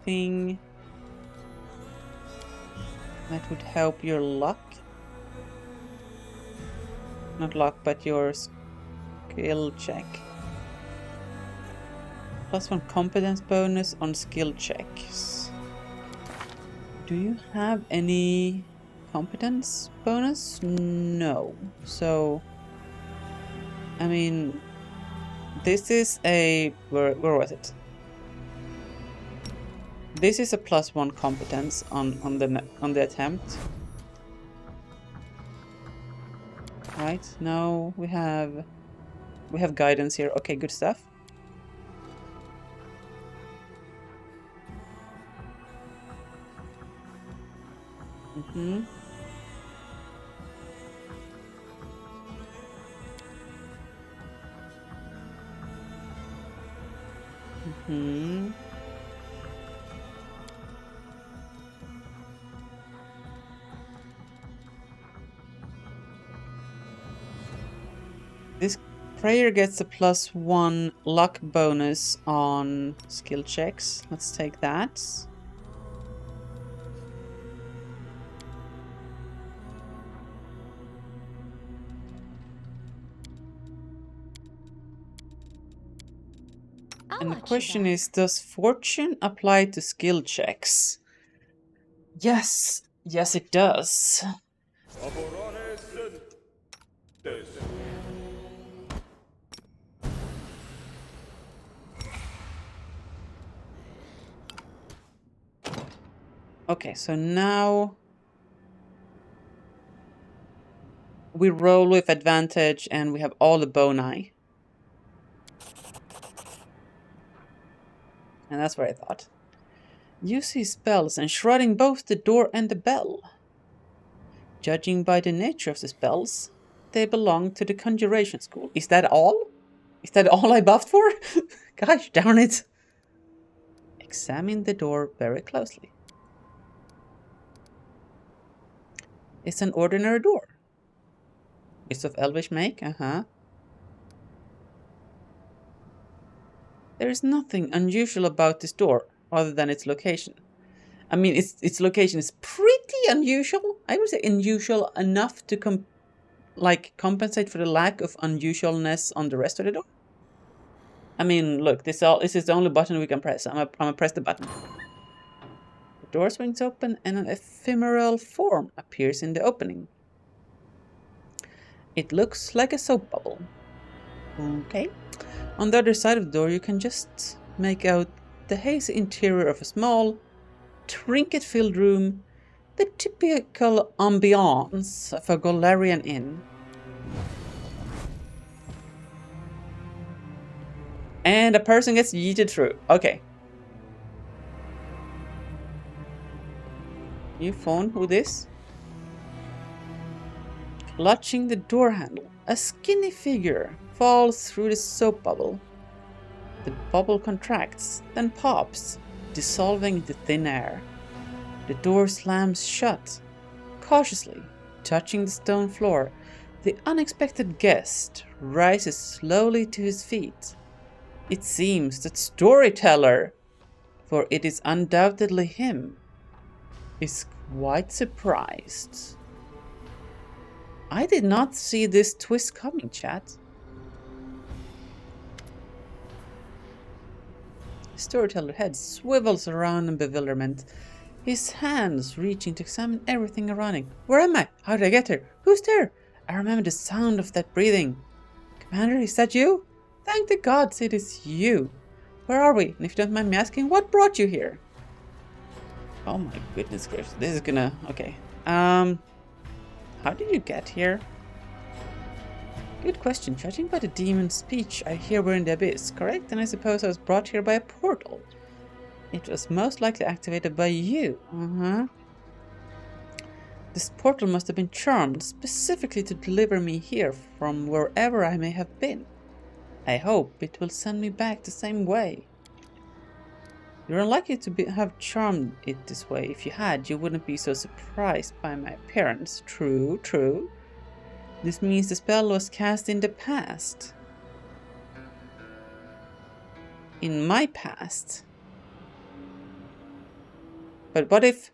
anything that would help your luck? Not luck, but your skill check. +1 competence bonus on skill checks. Do you have any competence bonus? No. So, I mean, this is a... Where was it? This is a +1 competence on the attempt. Right, now we have guidance here. Okay, good stuff. Mm-hmm. Mm-hmm. This prayer gets a +1 luck bonus on skill checks. Let's take that. And the question is, does fortune apply to skill checks? Yes. Yes, it does. Okay, so now we roll with advantage and we have all the boni. And that's what I thought. You see spells enshrouding both the door and the bell. Judging by the nature of the spells, they belong to the Conjuration School. Is that all? Is that all I buffed for? Gosh darn it. Examine the door very closely. It's an ordinary door. It's of elvish make, There is nothing unusual about this door, other than its location. I mean, its location is pretty unusual. I would say unusual enough to compensate for the lack of unusualness on the rest of the door. I mean, look, this is the only button we can press. I'm gonna press the button. The door swings open and an ephemeral form appears in the opening. It looks like a soap bubble. Okay. On the other side of the door, you can just make out the hazy interior of a small, trinket-filled room, the typical ambiance of a Golarian inn. And a person gets yeeted through. Okay. New phone, who this? Clutching the door handle, a skinny figure falls through the soap bubble. The bubble contracts, then pops, dissolving into thin air. The door slams shut. Cautiously, touching the stone floor, the unexpected guest rises slowly to his feet. It seems that storyteller, for it is undoubtedly him, is quite surprised. I did not see this twist coming, chat. The storyteller head swivels around in bewilderment, his hands reaching to examine everything around him. Where am I? How did I get here? Who's there? I remember the sound of that breathing. Commander, is that you? Thank the gods it is you. Where are we? And if you don't mind me asking, what brought you here? Oh my goodness gracious. This is gonna... Okay. How did you get here? Good question. Judging by the demon's speech, I hear we're in the abyss, correct? And I suppose I was brought here by a portal. It was most likely activated by you. This portal must have been charmed specifically to deliver me here from wherever I may have been. I hope it will send me back the same way. You're unlikely to have charmed it this way. If you had, you wouldn't be so surprised by my appearance. True, true. This means the spell was cast in the past. In my past. But what if...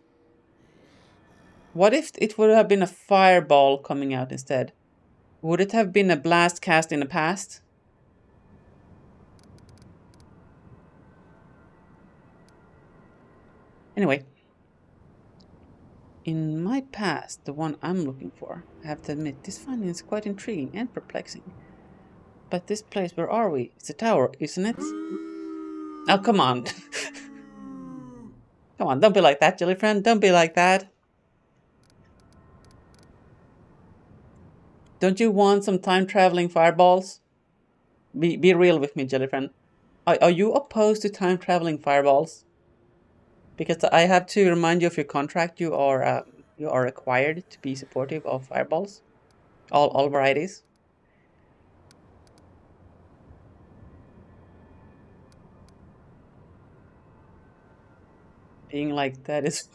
What if it would have been a fireball coming out instead? Would it have been a blast cast in the past? Anyway. In my past, the one I'm looking for, I have to admit, this finding is quite intriguing and perplexing. But this place, where are we? It's a tower, isn't it? Oh, come on. Come on, don't be like that, jelly friend. Don't be like that. Don't you want some time-traveling fireballs? Be real with me, jelly friend. Are you opposed to time-traveling fireballs? Because I have to remind you of your contract. You are required to be supportive of fireballs. All varieties. Being like that is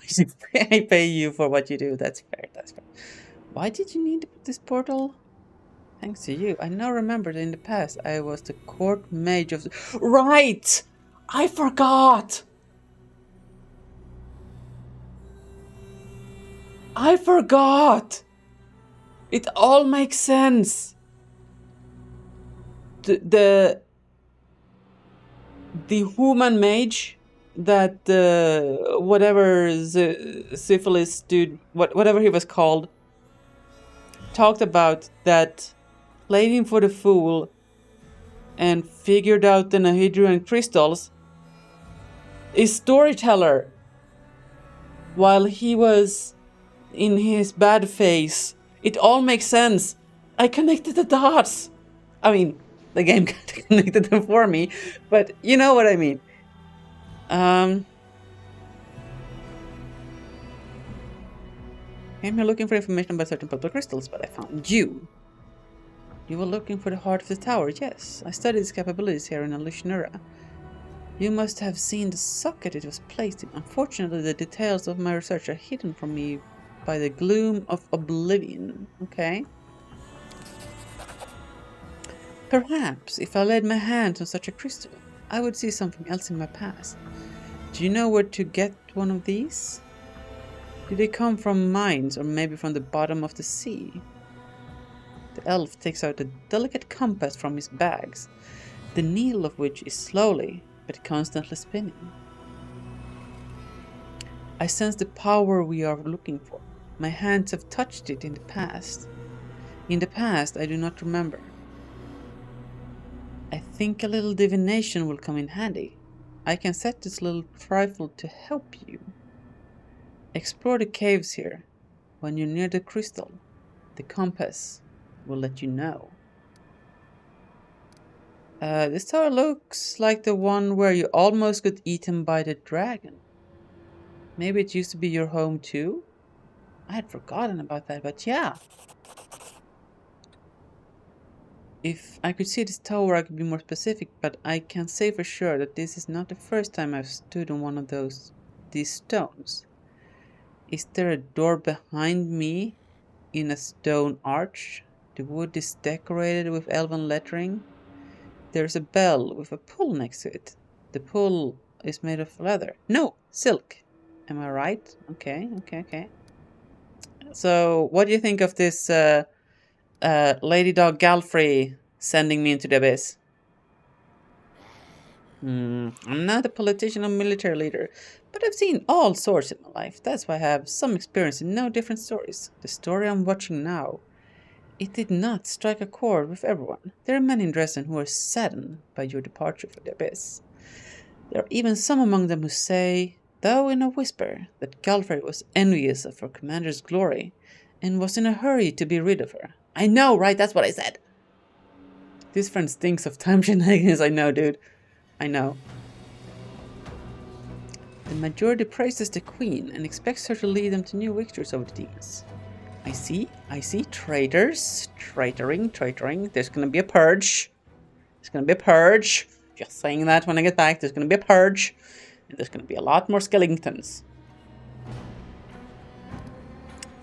I pay you for what you do. That's fair. That's fair. Why did you need this portal? Thanks to you. I now remember that in the past I was the court mage of the... Right! I forgot! I forgot! It all makes sense. The human mage that whatever syphilis dude, whatever he was called, talked about, that played him for the fool and figured out the Nahidrian crystals, is storyteller while he was in his bad phase. It all makes sense. I connected the dots. I mean, the game connected them for me, but you know what I mean. Came here looking for information about certain purple crystals, but I found you. You were looking for the heart of the tower, yes. I studied its capabilities here in Alushnura. You must have seen the socket it was placed in. Unfortunately, the details of my research are hidden from me by the gloom of oblivion. Okay. Perhaps, if I laid my hands on such a crystal, I would see something else in my past. Do you know where to get one of these? Did they come from mines, or maybe from the bottom of the sea? The elf takes out a delicate compass from his bags, the needle of which is slowly but constantly spinning. I sense the power we are looking for. My hands have touched it in the past. In the past, I do not remember. I think a little divination will come in handy. I can set this little trifle to help you. Explore the caves here. When you're near the crystal, the compass will let you know. This tower looks like the one where you almost got eaten by the dragon. Maybe it used to be your home too? I had forgotten about that, but yeah. If I could see this tower, I could be more specific, but I can say for sure that this is not the first time I've stood on one of these stones. Is there a door behind me in a stone arch? The wood is decorated with elven lettering. There's a bell with a pull next to it. The pull is made of leather. No, silk. Am I right? Okay. So, what do you think of this Lady Dog Galfrey sending me into the abyss? I'm not a politician or military leader, but I've seen all sorts in my life. That's why I have some experience in no different stories. The story I'm watching now, it did not strike a chord with everyone. There are many in Dresden who are saddened by your departure for the abyss. There are even some among them who say, though in a whisper, that Galfrey was envious of her commander's glory and was in a hurry to be rid of her. I know, right? That's what I said. This friend stinks of time shenanigans. I know, dude. I know. The majority praises the queen and expects her to lead them to new victories over the demons. I see. Traitors. Traitoring. There's gonna be a purge. Just saying that when I get back, there's gonna be a purge. And there's gonna be a lot more skeletons.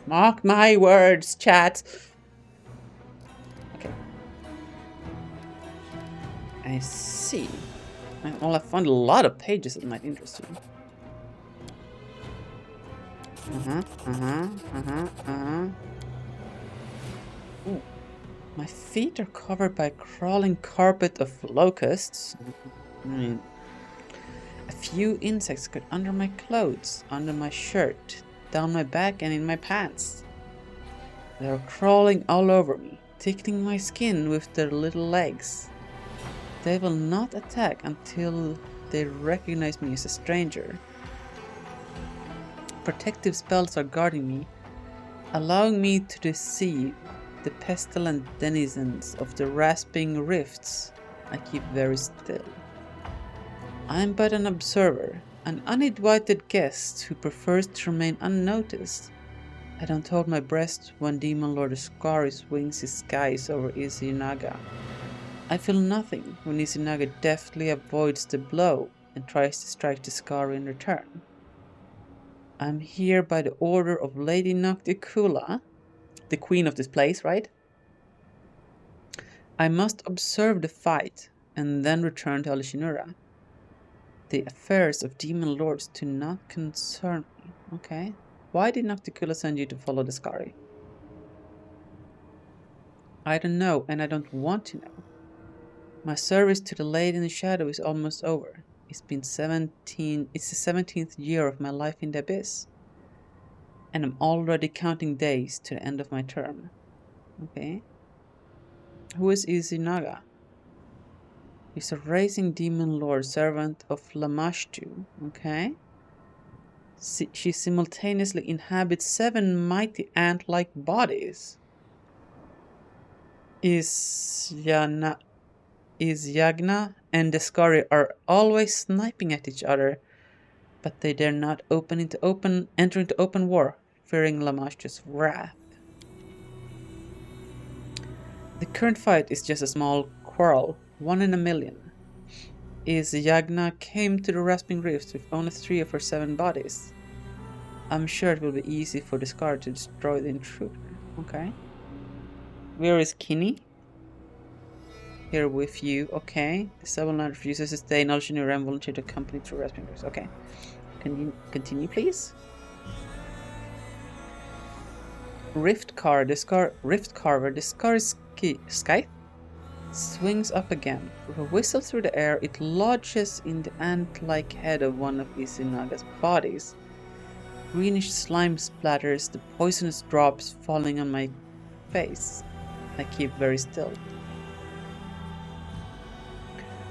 Mark my words, chat. Okay. I see. Well, I found a lot of pages that might interest you. Ooh. My feet are covered by a crawling carpet of locusts. A few insects got under my clothes, under my shirt, down my back and in my pants. They were crawling all over me, tickling my skin with their little legs. They will not attack until they recognize me as a stranger. Protective spells are guarding me, allowing me to deceive the pestilent denizens of the rasping rifts. I keep very still. I am but an observer, an uninvited guest who prefers to remain unnoticed. I don't hold my breath when Demon Lord Ascari swings his skies over Izinaga. I feel nothing when Izinaga deftly avoids the blow and tries to strike the Ascari in return. I am here by the order of Lady Nocticula, the queen of this place, right? I must observe the fight and then return to Alishinura. The affairs of demon lords do not concern me. Okay. Why did Nocticula send you to follow the Ascari? I don't know, and I don't want to know. My service to the Lady in the Shadow is almost over. It's the 17th year of my life in the Abyss. And I'm already counting days to the end of my term. Okay. Who is Izinaga? He's a racing demon lord, servant of Lamashtu. Okay. She simultaneously inhabits 7 mighty ant-like bodies. Yagna and the Ascari are always sniping at each other, but they dare not enter into open war, fearing Lamashtu's wrath. The current fight is just a small quarrel, 1 in a million. Yagna came to the Rasping Rifts with only 3 of her 7 bodies. I'm sure it will be easy for the Ascari to destroy the intruder. Okay. Where is Kinney? Here with you. Okay. The Sable Knight refuses to stay in Alshinura and volunteer to accompany to Rasping Rifts. Okay. Can you continue, please? Rift Carver, the Ascari's scythe swings up again. With a whistle through the air, it lodges in the ant-like head of one of Izinaga's bodies. Greenish slime splatters, the poisonous drops falling on my face. I keep very still.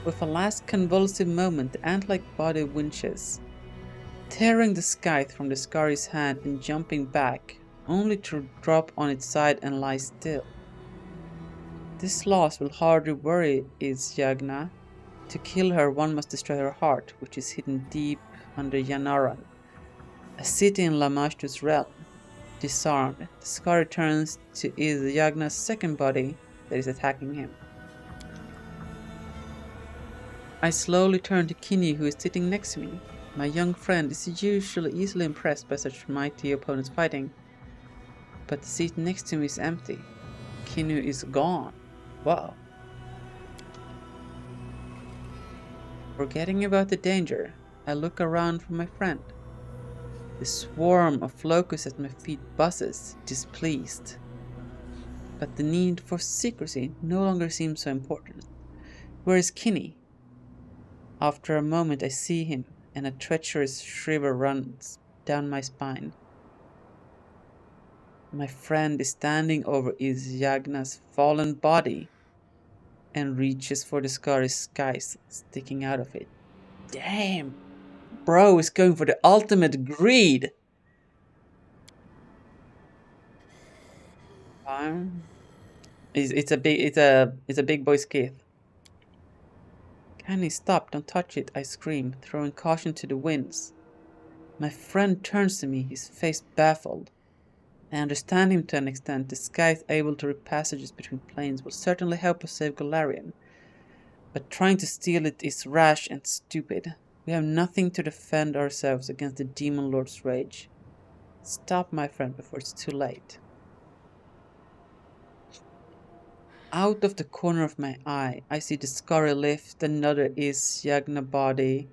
With a last convulsive moment, the ant-like body winches, tearing the scythe from the Ascari's hand and jumping back, only to drop on its side and lie still. This loss will hardly worry Yagna. To kill her, one must destroy her heart, which is hidden deep under Yanaran, a city in Lamashtu's realm. Disarmed, the Ascari turns to Yagna's second body that is attacking him. I slowly turn to Kinney, who is sitting next to me. My young friend is usually easily impressed by such mighty opponents fighting, but the seat next to me is empty. Kinnu is gone. Wow. Forgetting about the danger, I look around for my friend. The swarm of locusts at my feet buzzes, displeased. But the need for secrecy no longer seems so important. Where is Kinney? After a moment I see him, and a treacherous shiver runs down my spine. My friend is standing over Yagna's fallen body and reaches for the Ascari's skies sticking out of it. Damn! Bro is going for the ultimate greed! It's a big boy skith. Kindly stop, don't touch it, I scream, throwing caution to the winds. My friend turns to me, his face baffled. I understand him to an extent. The scythe able to rip passages between planes will certainly help us save Golarion. But trying to steal it is rash and stupid. We have nothing to defend ourselves against the Demon Lord's rage. Stop, my friend, before it's too late. Out of the corner of my eye, I see the Ascari lift another Yagna body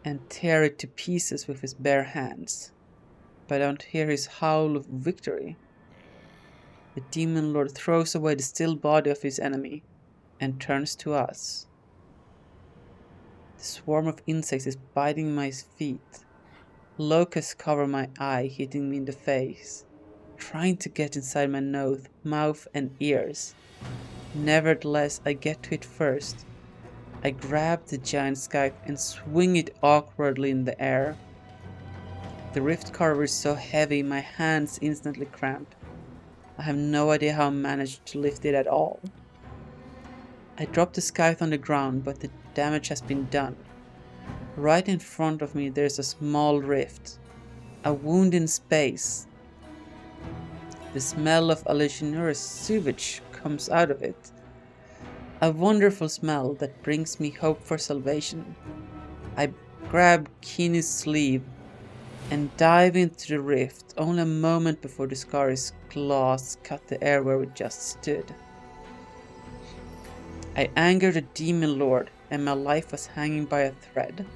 and tear it to pieces with his bare hands. but I don't hear his howl of victory. The demon lord throws away the still body of his enemy and turns to us. The swarm of insects is biting my feet. Locusts cover my eye, hitting me in the face, trying to get inside my nose, mouth and ears. Nevertheless, I get to it first. I grab the giant scythe and swing it awkwardly in the air. The rift carver is so heavy, my hands instantly cramp. I have no idea how I managed to lift it at all. I drop the scythe on the ground, but the damage has been done. Right in front of me there's a small rift. A wound in space. The smell of Alishinura's sewage comes out of it. A wonderful smell that brings me hope for salvation. I grab Kinney's sleeve and dive into the rift, only a moment before the scar's claws cut the air where we just stood. I angered the demon lord, and my life was hanging by a thread.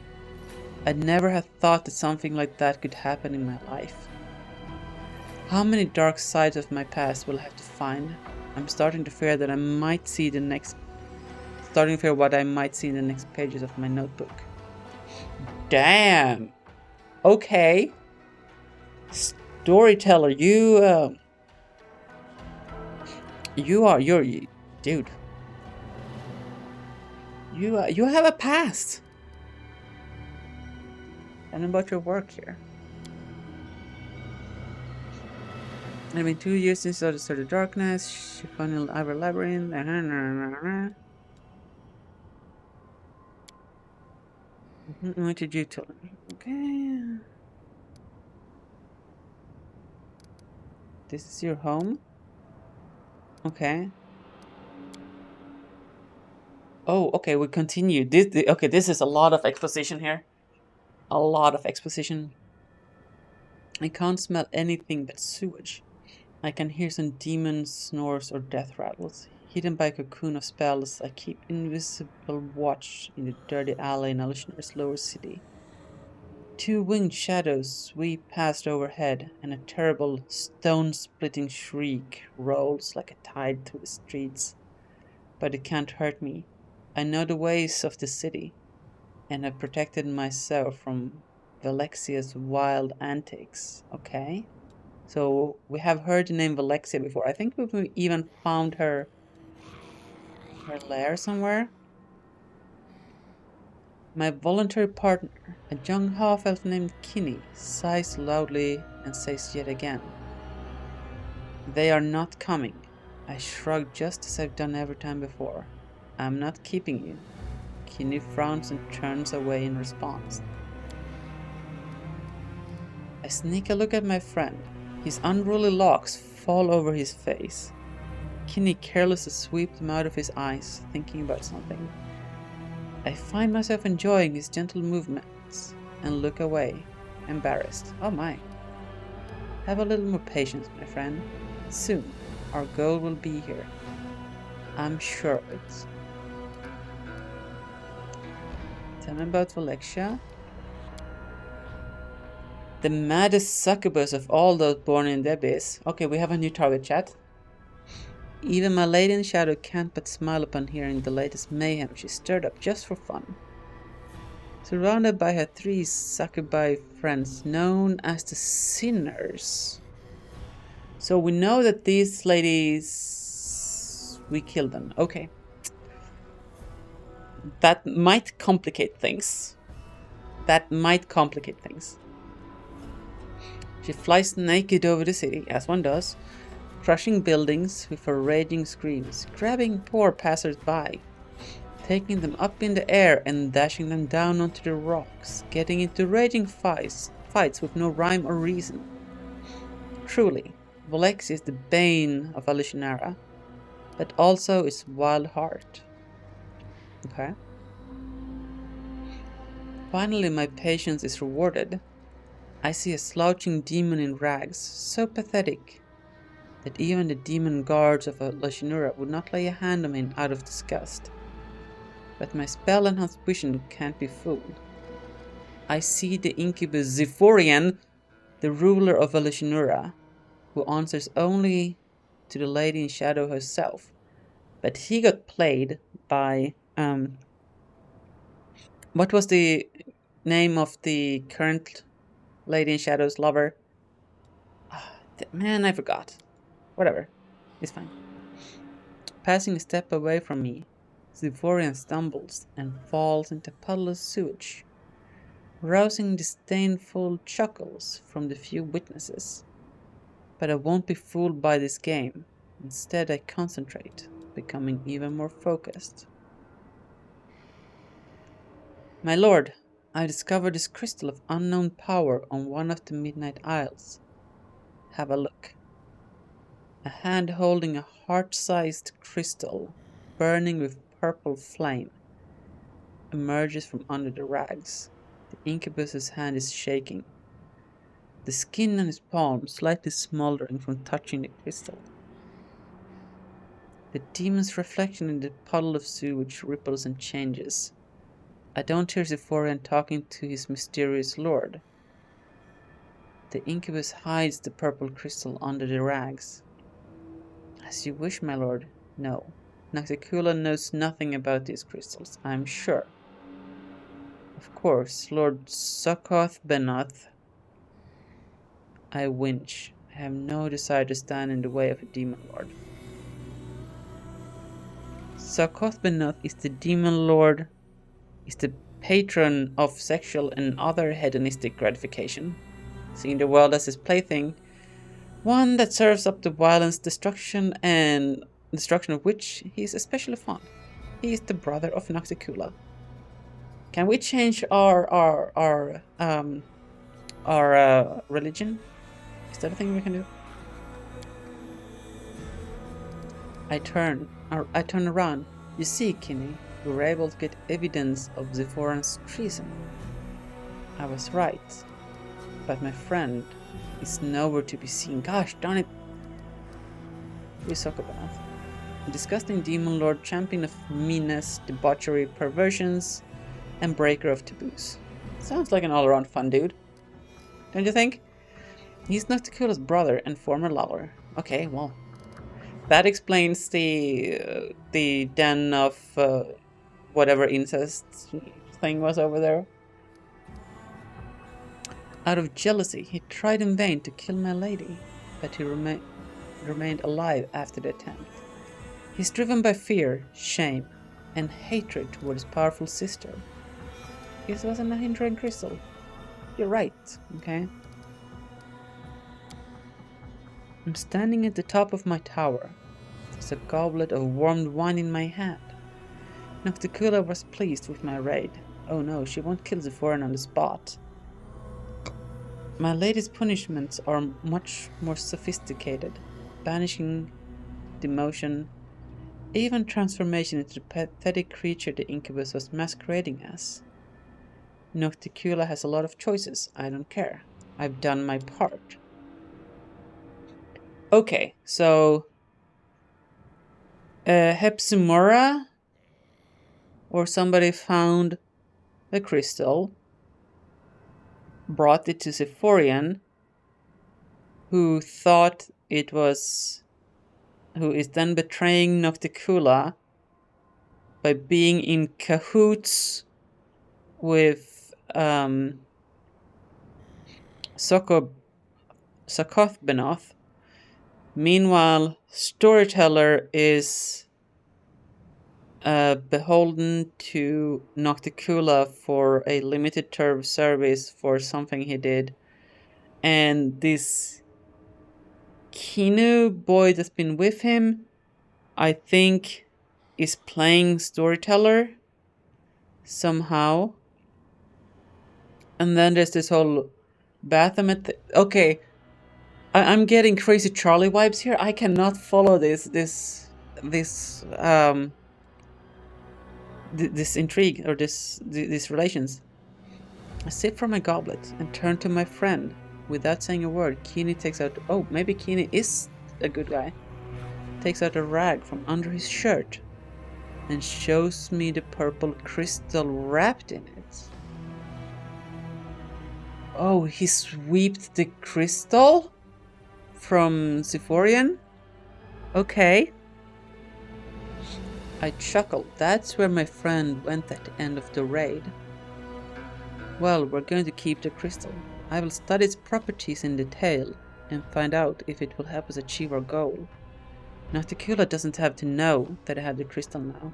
I never had thought that something like that could happen in my life. How many dark sides of my past will I have to find? I'm starting to fear that I might see what I might see in the next pages of my notebook. Damn. Okay. Storyteller, you're dude. You have a past. And about your work here. It's been 2 years since I started darkness. She funneled our labyrinth. What did you tell me? Okay. This is your home? Okay. Oh, okay, we continue. This is a lot of exposition here. A lot of exposition. I can't smell anything but sewage. I can hear some demon snores or death rattles. Hidden by a cocoon of spells, I keep invisible watch in the dirty alley in Alishnor's lower city. 2 winged shadows sweep past overhead, and a terrible, stone-splitting shriek rolls like a tide through the streets. But it can't hurt me. I know the ways of the city, and have protected myself from Valexia's wild antics, okay? So we have heard the name Valexia before. I think we've even found her lair somewhere. My voluntary partner, a young half-elf named Kinney, sighs loudly and says yet again, "They are not coming." I shrug just as I've done every time before. "I'm not keeping you." Kinney frowns and turns away in response. I sneak a look at my friend. His unruly locks fall over his face. Kinney carelessly sweeps them out of his eyes, thinking about something. I find myself enjoying his gentle movements and look away, embarrassed. Oh my. Have a little more patience, my friend. Soon, our goal will be here. I'm sure of it. Tell me about Valexia. The maddest succubus of all those born in the abyss. Okay, we have a new target, chat. Even my lady in shadow can't but smile upon hearing the latest mayhem she stirred up just for fun. Surrounded by her 3 succubi friends known as the Sinners. So we know that these ladies... we killed them. Okay. That might complicate things. She flies naked over the city, as one does, crushing buildings with her raging screams, grabbing poor passers-by, taking them up in the air and dashing them down onto the rocks, getting into raging fights with no rhyme or reason. Truly, Valexia is the bane of Alishinara, but also its wild heart. Okay. Finally, my patience is rewarded. I see a slouching demon in rags, so pathetic that even the demon guards of Alishinura would not lay a hand on him out of disgust. But my spell-enhanced vision can't be fooled. I see the incubus Zephyrian the ruler of Elishinura, who answers only to the Lady in Shadow herself. But he got played by what was the name of the current Lady in Shadow's lover? Man, I forgot. Whatever. It's fine. Passing a step away from me, Zivorian stumbles and falls into a puddle of sewage, rousing disdainful chuckles from the few witnesses. But I won't be fooled by this game. Instead, I concentrate, becoming even more focused. My lord, I discovered this crystal of unknown power on one of the Midnight Isles. Have a look. A hand holding a heart-sized crystal, burning with purple flame, emerges from under the rags. The incubus's hand is shaking, the skin on his palm slightly smoldering from touching the crystal. The demon's reflection in the puddle of sewage ripples and changes. I don't hear Zephorian talking to his mysterious lord. The incubus hides the purple crystal under the rags. As you wish, my lord. No. Naxicula knows nothing about these crystals, I am sure. Of course, Lord Succoth Benoth. I winch. I have no desire to stand in the way of a demon lord. Succoth Benoth is the demon lord, is the patron of sexual and other hedonistic gratification, seeing the world as his plaything, one that serves up the violence, destruction of which he is especially fond. He is the brother of Naxicula. Can we change our religion? Is that a thing we can do? I turn around. You see, Kinney, we were able to get evidence of Zephorian's treason. I was right. But my friend is nowhere to be seen. Gosh darn it. Risokobanath. A disgusting demon lord, champion of meanness, debauchery, perversions, and breaker of taboos. Sounds like an all-around fun dude. Don't you think? He's Nocticula's brother and former lover. Okay, well, that explains the den of whatever incest thing was over there. Out of jealousy, he tried in vain to kill my lady, but he remained alive after the attempt. He's driven by fear, shame, and hatred toward his powerful sister. This wasn't a hindering crystal. You're right, okay? I'm standing at the top of my tower. There's a goblet of warmed wine in my hand. Nocticula was pleased with my raid. Oh no, she won't kill Zephorian on the spot. My lady's punishments are much more sophisticated. Banishing, demotion, even transformation into the pathetic creature the incubus was masquerading as. Nocticula has a lot of choices. I don't care. I've done my part. Okay, so Hepzimura or somebody found the crystal, brought it to Zephorian, who thought it was, who is then betraying Nocticula by being in cahoots with Succoth Benoth. Meanwhile, Storyteller is beholden to Nocticula for a limited term of service for something he did. And this Kinu boy that's been with him, I think, is playing Storyteller somehow. And then there's this whole Baphomet okay. I'm getting Crazy Charlie vibes here. I cannot follow this intrigue or these relations. I sip from my goblet and turn to my friend. Without saying a word, Keeney takes out... Oh, maybe Keeney is a good guy. Takes out a rag from under his shirt and shows me the purple crystal wrapped in it. Oh, he swept the crystal from Zephorian? Okay. I chuckled. That's where my friend went at the end of the raid. Well, we're going to keep the crystal. I will study its properties in detail and find out if it will help us achieve our goal. Nauticula doesn't have to know that I have the crystal now.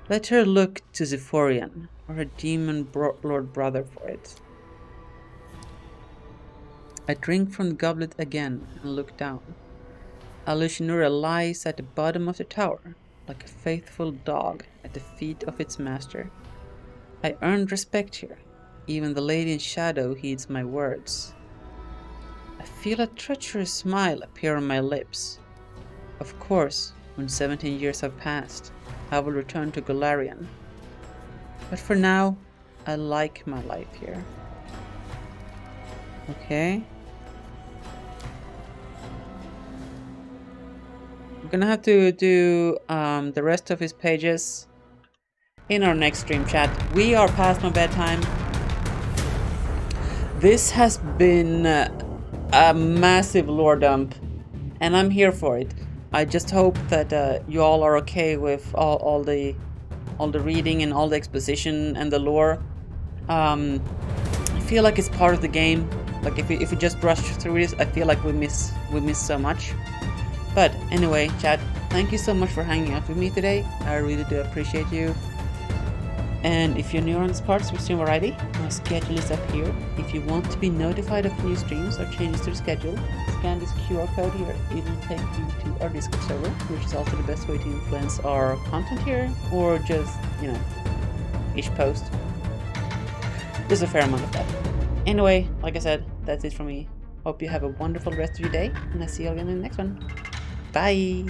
Let her look to Zephorian or her demon lord brother for it. I drink from the goblet again and look down. Alushinura lies at the bottom of the tower, like a faithful dog at the feet of its master. I earned respect here. Even the lady in shadow heeds my words. I feel a treacherous smile appear on my lips. Of course, when 17 years have passed, I will return to Golarion. But for now, I like my life here. Okay. We're gonna have to do the rest of his pages in our next stream chat. We are past my bedtime. This has been a massive lore dump, and I'm here for it. I just hope that you all are okay with all the reading and all the exposition and the lore. I feel like it's part of the game. Like if we just rush through this, I feel like we miss so much. But anyway, chat, thank you so much for hanging out with me today. I really do appreciate you. And if you're new on this part, stream already, my schedule is up here. If you want to be notified of new streams or changes to the schedule, scan this QR code here. It will take you to our Discord server, which is also the best way to influence our content here, or just, each post. There's a fair amount of that. Anyway, like I said, that's it from me. Hope you have a wonderful rest of your day, and I'll see you again in the next one. Bye!